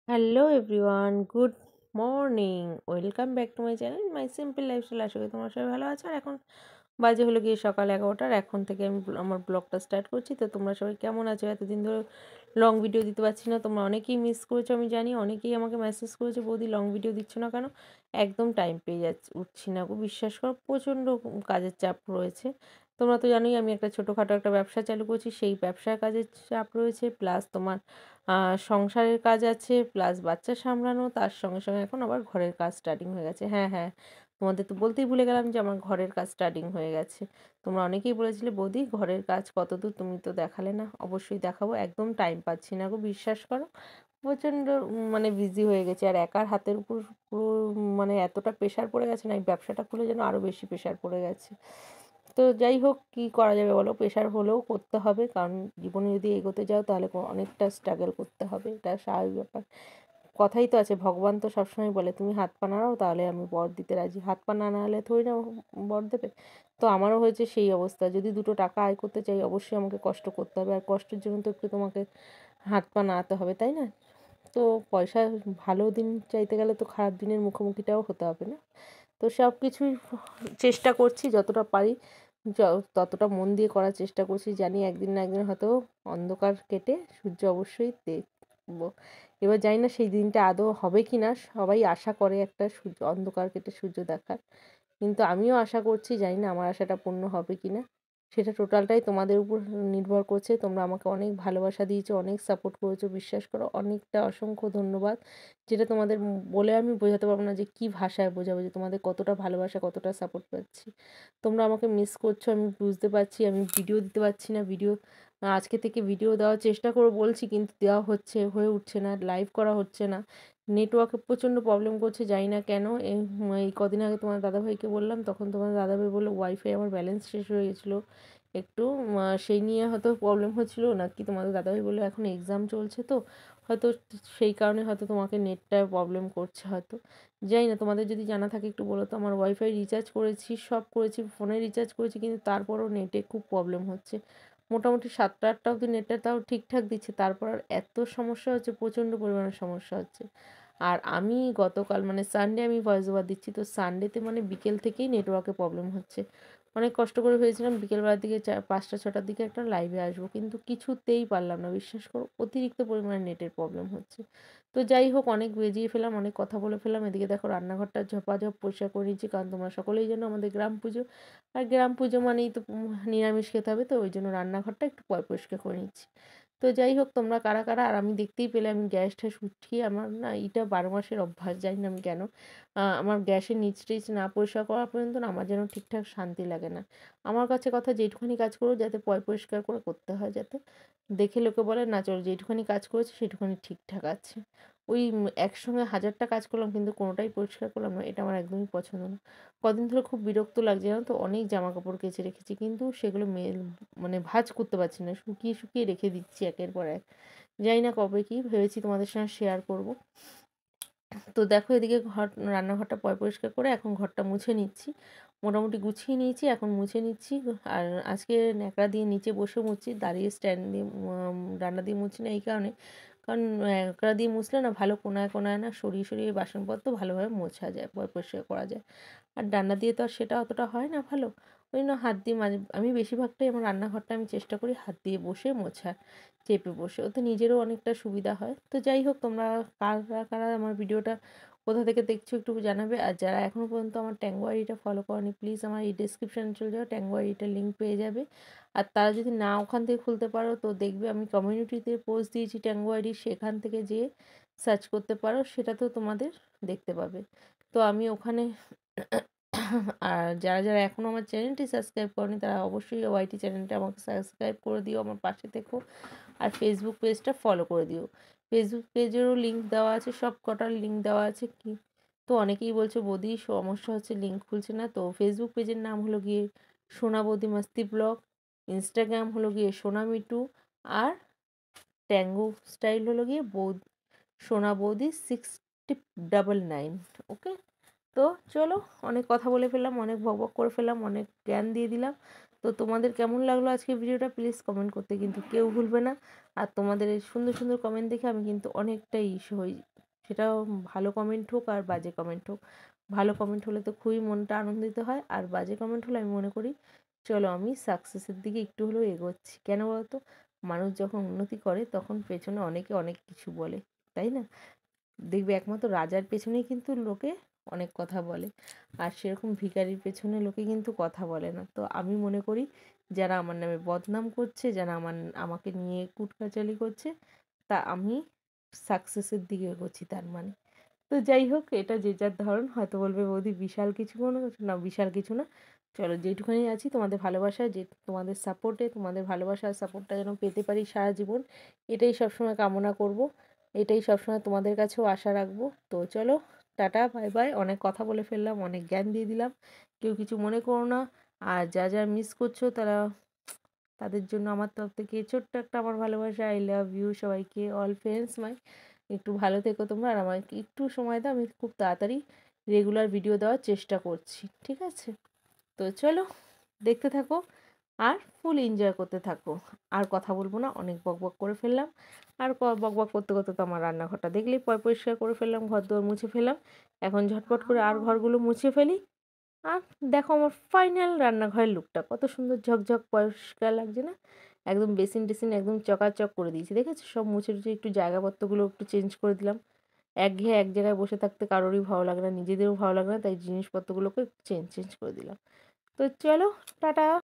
Hello everyone, good morning. Welcome back to my channel my simple lifestyle. আশা করি তোমার সবাই ভালো আছো। আর এখন বাজে হলো গিয়ে সকাল 11টার। এখন থেকে আমি আমার ব্লগটা স্টার্ট করছি। তো তোমরা সবাই কেমন আছো? এতদিন ধরে লং ভিডিও দিতে পারছি না, তোমরা অনেকেই মিস করেছো আমি জানি। অনেকেই আমাকে মেসেজ করেছো, বৌদি লং ভিডিও দিচ্ছ না কেন? একদম টাইম পেয়ে যাচ্ছি, উঠছি না গো, বিশ্বাস করো, প্রচণ্ড কাজের চাপ রয়েছে। তোমরা তো জানোই আমি একটা ছোটোখাটো একটা ব্যবসা চালু করছি, সেই ব্যবসার কাজের চাপ রয়েছে, প্লাস তোমার সংসারের কাজ আছে, প্লাস বাচ্চা সামলানো, তার সঙ্গে সঙ্গে এখন আবার ঘরের কাজ স্টার্টিং হয়ে গেছে। হ্যাঁ হ্যাঁ, তোমাদের তো বলতেই ভুলে গেলাম যে আমার ঘরের কাজ স্টার্টিং হয়ে গেছে। তোমরা অনেকেই বলেছিলে, বৌদি ঘরের কাজ কতদূর, তুমি তো দেখালে না। অবশ্যই দেখাবো, একদম টাইম পাচ্ছি না গো, বিশ্বাস করো। প্রচণ্ড মানে বিজি হয়ে গেছে, আর একার হাতের উপর পুরো মানে এতটা প্রেশার পড়ে গেছে না, এই ব্যবসাটা খুলে যেন আরও বেশি প্রেশার পড়ে গেছে। তো যাই হোক, কী করা যাবে বলো, প্রেশার হলেও করতে হবে, কারণ জীবনে যদি এগোতে যাও তাহলে অনেকটা স্ট্রাগল করতে হবে, এটা স্বাভাবিক ব্যাপার। কথাই তো আছে, ভগবান তো সবসময় বলে তুমি হাত পা নাড়াও তাহলে আমি বর দিতে রাজি। হাত পা না নাড়ালে থোড়ি না বর দেবে। তো আমারও হয়েছে সেই অবস্থা, যদি দুটো টাকা আয় করতে চাই অবশ্যই আমাকে কষ্ট করতে হবে, আর কষ্টের জন্য তো একটু তোমাকে হাত পা নাড়াতে হবে, তাই না? তো পয়সা, ভালো দিন চাইতে গেলে তো খারাপ দিনের মুখোমুখিটাও হতে হবে না? তো সব কিছুই চেষ্টা করছি যতটা পারি, ততটা মন দিয়ে করার চেষ্টা করছি। জানি একদিন না একদিন হয়তো অন্ধকার কেটে সূর্য অবশ্যই দেখব। এবার জানি না সেই দিনটা আদৌ হবে কি না, সবাই আশা করে একটা সূর্য, অন্ধকার কেটে সূর্য দেখার, কিন্তু আমিও আশা করছি, জানি না আমার আশাটা পূর্ণ হবে কি না। সেটা টোটালটাই তোমাদের উপর নির্ভর করছে। তোমরা আমাকে অনেক ভালোবাসা দিয়েছো, অনেক সাপোর্ট করেছো, বিশ্বাস করো অনেকটা অসংখ্য ধন্যবাদ। যেটা তোমাদের বলে আমি বোঝাতে পারবো না যে কী ভাষায় বোঝাবো যে তোমাদের কতটা ভালোবাসা, কতটা সাপোর্ট পাচ্ছি। তোমরা আমাকে মিস করছো আমি বুঝতে পারছি। আমি ভিডিও দিতে পারছি না, ভিডিও আজকে থেকে ভিডিও দেওয়ার চেষ্টা করবো বলছি, কিন্তু দেওয়া হচ্ছে, হয়ে উঠছে না, লাইভ করা হচ্ছে না। নেটওয়ার্কে প্রচণ্ড প্রবলেম করছে, জানি না কেন। এই কদিন আগে তোমার দাদাভাইকে বললাম, তখন তোমার দাদাভাই বললো ওয়াইফাই আমার ব্যালেন্স শেষ হয়ে গেছিলো একটু, সেই নিয়ে হয়তো প্রবলেম হচ্ছিলো নাকি। তোমাদের দাদাভাই বললো এখন এক্সাম চলছে তো হয়তো সেই কারণে হয়তো তোমাকে নেটটা প্রবলেম করছে হয়তো, জানি না। তোমাদের যদি জানা থাকে একটু বলো তো। আমার ওয়াইফাই রিচার্জ করেছি, সব করেছি, ফোনে রিচার্জ করেছি, কিন্তু তারপরও নেটে খুব প্রবলেম হচ্ছে। মোটামুটি 7টা 8টা অবধি নেটটা তাও ঠিকঠাক দিচ্ছে, তারপর আর এত সমস্যা হচ্ছে, প্রচণ্ড পরিমাণে সমস্যা হচ্ছে। আর আমি গতকাল মানে সানডে আমি ভয়েস ওভার দিচ্ছি, তো সানডেতে মানে বিকেল থেকেই নেটওয়ার্কে প্রবলেম হচ্ছে। অনেক কষ্ট করে ভেবেছিলাম বিকেলবেলার দিকে 5টা 6টার দিকে একটা লাইভে আসবো, কিন্তু কিছুতেই পারলাম না, বিশ্বাস করো অতিরিক্ত পরিমাণে নেটের প্রবলেম হচ্ছে। তো যাই হোক, অনেক বেজিয়ে ফেলাম, অনেক কথা বলে ফেলাম। এদিকে দেখো রান্নাঘরটা ঝপাঝপ পরিষ্কার করে নিচ্ছি, কারণ তোমরা সকলেই জানো আমাদের গ্রাম পুজো, আর গ্রাম পুজো মানেই তো নিরামিষ খেতে হবে, তো ওই জন্য রান্নাঘরটা একটু পরিষ্কার করে নিচ্ছি। তো যাই হোক, তোমরা কারা কারা, আর আমি দেখতেই পেলে আমি গ্যাস ট্যাস উঠিয়ে, আমার না এটা 12 মাসের অভ্যাস, জানি না আমি কেন। আমার গ্যাসের নিচ টিচ না পরিষ্কার করা পর্যন্ত না আমার যেন ঠিকঠাক শান্তি লাগে না। আমার কাছে কথা, যেটুখানি কাজ করবো যাতে পরিষ্কার করে করতে হয়, যাতে দেখে লোকে বলে না চলো যেটুখানি কাজ করেছি সেটুখানি ঠিকঠাক আছে। ওই একসঙ্গে 1000টা কাজ করলাম কিন্তু কোনোটাই পরিষ্কার করলাম না, এটা আমার একদমই পছন্দ না। কদিন ধরে খুব বিরক্ত লাগছে, জানো তো। অনেক জামা কাপড় কেচে রেখেছি, কিন্তু সেগুলো মানে ভাঁজ করতে পারছি না, শুকিয়ে শুকিয়ে রেখে দিচ্ছি একের পর এক। জানি না কবে কি ভেবেছি তোমাদের সঙ্গে শেয়ার করব। তো দেখো এদিকে রান্নাঘরটা পরিষ্কার করে এখন ঘরটা মুছে নিচ্ছি, মোটামুটি গুছিয়ে নিয়েছি, এখন মুছে নিচ্ছি। আর আজকে ন্যাকড়া দিয়ে নিচে বসে মুছছি, দাঁড়িয়ে স্ট্যান্ড দিয়ে রান্না দিয়ে মুছছি না এই কারণে, কারণ ন্যাকড়া দিয়ে মুছলে না ভালো কোনায় কোনায় না সরিয়ে সরিয়ে বাসনপত্র ভালোভাবে মোছা যায়, পরিষ্কার করা যায়। আর ডান্ডা দিয়ে তো আর সেটা অতটা হয় না ভালো, ওই জন্য হাত দিয়ে আমি বেশিরভাগটাই আমার রান্নাঘরটা আমি চেষ্টা করি হাত দিয়ে বসে মোছার, চেপে বসে, ওতে নিজেরও অনেকটা সুবিধা হয়। তো যাই হোক, তোমরা কারা কারা আমার ভিডিওটা কোথা থেকে দেখছো একটু জানাবে। আর যারা এখনও পর্যন্ত আমার ট্যাঙ্গো আইডিটা ফলো করনি, প্লিজ আমার এই ডেসক্রিপশানে চলে যাও, ট্যাঙ্গো আইডিটার লিঙ্ক পেয়ে যাবে। আর তারা যদি না ওখান থেকে খুলতে পারো, তো দেখবে আমি কমিউনিটিতে পোস্ট দিয়েছি ট্যাঙ্গো আইডি, সেখান থেকে যেয়ে সার্চ করতে পারো, সেটা তো তোমাদের দেখতে পাবে। তো আমি ওখানে আর যারা যারা এখনও আমার চ্যানেলটি সাবস্ক্রাইব করেনি তারা অবশ্যই ওয়াইটি চ্যানেলটা আমাকে সাবস্ক্রাইব করে দিও, আমার পাশে থেকো। আর ফেসবুক পেজটা ফলো করে দিও, ফেসবুক পেজেরও লিঙ্ক দেওয়া আছে, সব কটার লিঙ্ক দেওয়া আছে কি। তো অনেকেই বলছে বৌদি সমস্যা হচ্ছে, লিঙ্ক খুলছে না। তো ফেসবুক পেজের নাম হলো গিয়ে সোনা বৌদি মাস্তি ব্লগ, ইনস্টাগ্রাম হলো গিয়ে সোনা মিটু, আর ট্যাঙ্গো স্টাইল হলো গিয়ে সোনা বৌদি 699। ওকে, তো চলো, অনেক কথা বলে ফেললাম, অনেক বকবক করে ফেললাম, অনেক জ্ঞান দিয়ে দিলাম। তো তোমাদের কেমন লাগলো আজকে ভিডিওটা প্লিজ কমেন্ট করতে কিন্তু কেউ ভুলবে না। আর তোমাদের এই সুন্দর সুন্দর কমেন্ট দেখে আমি কিন্তু অনেকটাই হই, সেটা ভালো কমেন্ট হোক আর বাজে কমেন্ট হোক। ভালো কমেন্ট হলে তো খুবই মনটা আনন্দিত হয়, আর বাজে কমেন্ট হলে আমি মনে করি চলো আমি সাকসেসের দিকে একটু হলেও এগোচ্ছি। কেন বলতো? মানুষ যখন উন্নতি করে তখন পেছনে অনেকে অনেক কিছু বলে, তাই না? দেখবে একমাত্র রাজার পেছনেই কিন্তু লোকে অনেক কথা বলে, আর সেরকম ভিখারির পেছনে লোকে কিন্তু কথা বলে না। তো আমি মনে করি যারা আমার নামে বদনাম করছে, যারা আমাকে নিয়ে কুটকাচালি করছে, তা আমি সাকসেসের দিকে এগোচ্ছি তার মানে। তো যাই হোক, এটা যে যার ধরন। হয়তো বলবে বৌদি বিশাল কিছু কোনো কিছু না, বিশাল কিছু না। চলো যেইটুখানি আছি তোমাদের ভালোবাসায়, যে তোমাদের সাপোর্টে, তোমাদের ভালোবাসা আর সাপোর্টটা যেন পেতে পারি সারা জীবন, এটাই সবসময় কামনা করব, এটাই সবসময় তোমাদের কাছেও আশা রাখবো। তো চলো, টাটা, বাই বাই। অনেক কথা বলে ফেললাম, অনেক জ্ঞান দিয়ে দিলাম, কেউ কিছু মনে করো না। আর যা যা মিস করছো তাদের জন্য আমার তরফ থেকে ছোট্ট একটা আমার ভালোবাসা, আই লাভ ইউ সবাইকে, অল ফ্রেন্ডস মাই। একটু ভালো থেকো তোমরা, আর আমাকে একটু সময় দাও, আমি খুব তাড়াতাড়ি রেগুলার ভিডিও দেওয়ার চেষ্টা করছি, ঠিক আছে? তো চলো, দেখতে থাকো আর ফুল এনজয় করতে থাকো। আর কথা বলবো না, অনেক বকবক করে ফেললাম। আর বকবক করতে করতে তো আমার রান্নাঘরটা দেখলেই পরিষ্কার করে ফেললাম, ঘর দুয়ার মুছে ফেললাম। এখন ঝটপট করে আর ঘরগুলো মুছে ফেলি। আর দেখো আমার ফাইনাল রান্নাঘরের লুকটা কত সুন্দর ঝকঝক পরিষ্কার লাগছে না? একদম বেসিন টেসিন একদম চকাচক করে দিয়েছি, দেখেছো? সব মুছে টুছে একটু জায়গাপত্রগুলো একটু চেঞ্জ করে দিলাম। একঘেয়ে এক জায়গায় বসে থাকতে কারোরই ভালো লাগে না, নিজেদেরও ভালো লাগে না, তাই জিনিসপত্রগুলোকে চেঞ্জ চেঞ্জ করে দিলাম। তো চলো, টাটা।